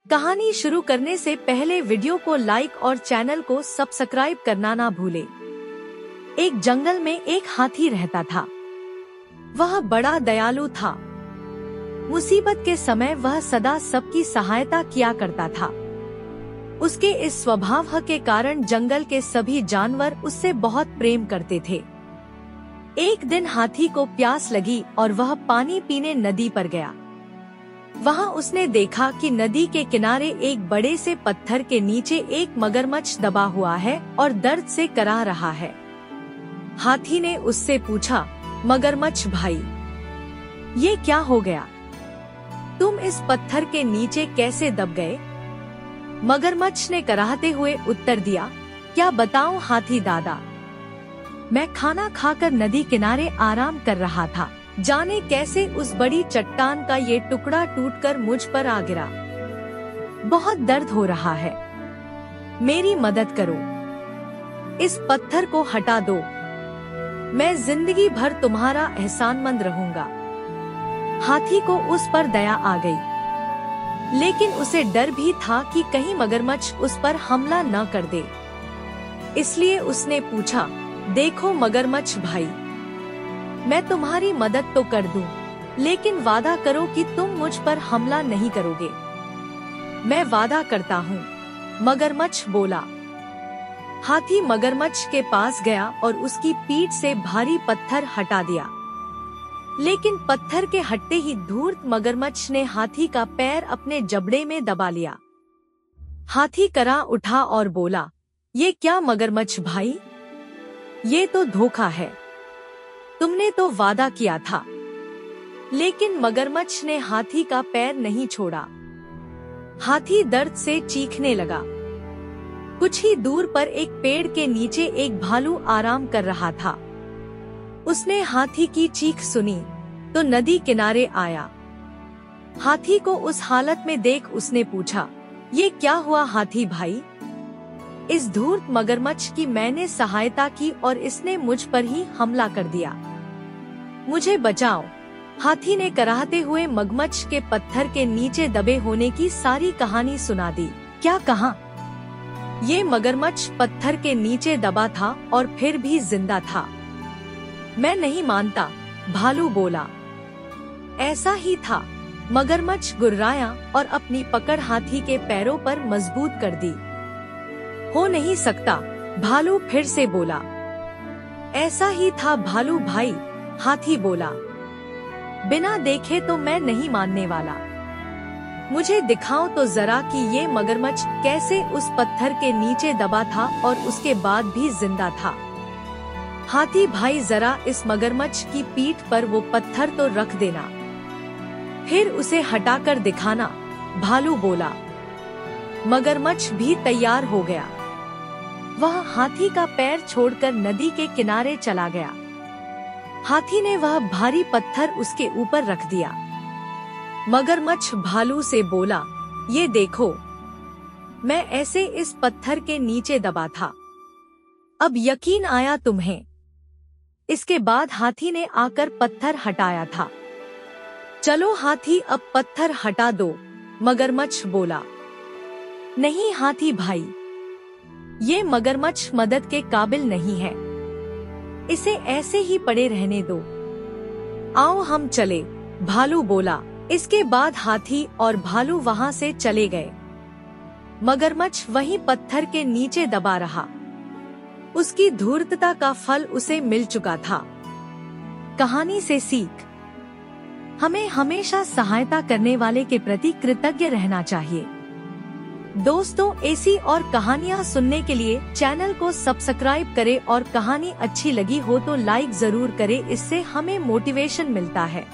कहानी शुरू करने से पहले वीडियो को लाइक और चैनल को सब्सक्राइब करना ना भूले। एक जंगल में एक हाथी रहता था। वह बड़ा दयालु था। मुसीबत के समय वह सदा सबकी सहायता किया करता था। उसके इस स्वभाव के कारण जंगल के सभी जानवर उससे बहुत प्रेम करते थे। एक दिन हाथी को प्यास लगी और वह पानी पीने नदी पर गया। वहाँ उसने देखा कि नदी के किनारे एक बड़े से पत्थर के नीचे एक मगरमच्छ दबा हुआ है और दर्द से कराह रहा है। हाथी ने उससे पूछा, मगरमच्छ भाई, ये क्या हो गया? तुम इस पत्थर के नीचे कैसे दब गए? मगरमच्छ ने कराहते हुए उत्तर दिया, क्या बताऊं हाथी दादा, मैं खाना खाकर नदी किनारे आराम कर रहा था। जाने कैसे उस बड़ी चट्टान का ये टुकड़ा टूटकर मुझ पर आ गिरा। बहुत दर्द हो रहा है, मेरी मदद करो। इस पत्थर को हटा दो, मैं जिंदगी भर तुम्हारा एहसानमंद रहूंगा। हाथी को उस पर दया आ गई, लेकिन उसे डर भी था कि कहीं मगरमच्छ उस पर हमला न कर दे। इसलिए उसने पूछा, देखो मगरमच्छ भाई, मैं तुम्हारी मदद तो कर दूं, लेकिन वादा करो कि तुम मुझ पर हमला नहीं करोगे। मैं वादा करता हूँ, मगरमच्छ बोला। हाथी मगरमच्छ के पास गया और उसकी पीठ से भारी पत्थर हटा दिया। लेकिन पत्थर के हटते ही धूर्त मगरमच्छ ने हाथी का पैर अपने जबड़े में दबा लिया। हाथी करा उठा और बोला, ये क्या मगरमच्छ भाई, ये तो धोखा है। तुमने तो वादा किया था। लेकिन मगरमच्छ ने हाथी का पैर नहीं छोड़ा। हाथी दर्द से चीखने लगा। कुछ ही दूर पर एक पेड़ के नीचे एक भालू आराम कर रहा था। उसने हाथी की चीख सुनी तो नदी किनारे आया। हाथी को उस हालत में देख उसने पूछा, ये क्या हुआ हाथी भाई? इस धूर्त मगरमच्छ की मैंने सहायता की और इसने मुझ पर ही हमला कर दिया, मुझे बचाओ। हाथी ने कराहते हुए मगरमच्छ के पत्थर के नीचे दबे होने की सारी कहानी सुना दी। क्या कहा? ये मगरमच्छ पत्थर के नीचे दबा था और फिर भी जिंदा था। मैं नहीं मानता, भालू बोला। ऐसा ही था। मगरमच्छ गुर्राया और अपनी पकड़ हाथी के पैरों पर मजबूत कर दी। हो नहीं सकता, भालू फिर से बोला। ऐसा ही था भालू भाई, हाथी बोला। बिना देखे तो मैं नहीं मानने वाला। मुझे दिखाओ तो जरा कि ये मगरमच्छ कैसे उस पत्थर के नीचे दबा था और उसके बाद भी जिंदा था। हाथी भाई, जरा इस मगरमच्छ की पीठ पर वो पत्थर तो रख देना, फिर उसे हटाकर दिखाना, भालू बोला। मगरमच्छ भी तैयार हो गया। वह हाथी का पैर छोड़कर नदी के किनारे चला गया। हाथी ने वह भारी पत्थर उसके ऊपर रख दिया। मगरमच्छ भालू से बोला, ये देखो, मैं ऐसे इस पत्थर के नीचे दबा था। अब यकीन आया तुम्हें? इसके बाद हाथी ने आकर पत्थर हटाया था। चलो हाथी, अब पत्थर हटा दो, मगरमच्छ बोला। नहीं हाथी भाई, ये मगरमच्छ मदद के काबिल नहीं है, इसे ऐसे ही पड़े रहने दो। आओ हम चले, भालू बोला। इसके बाद हाथी और भालू वहाँ से चले गए। मगरमच्छ वहीं पत्थर के नीचे दबा रहा। उसकी धूर्तता का फल उसे मिल चुका था। कहानी से सीख, हमें हमेशा सहायता करने वाले के प्रति कृतज्ञ रहना चाहिए। दोस्तों, ऐसी और कहानियाँ सुनने के लिए चैनल को सब्सक्राइब करें और कहानी अच्छी लगी हो तो लाइक जरूर करें, इससे हमें मोटिवेशन मिलता है।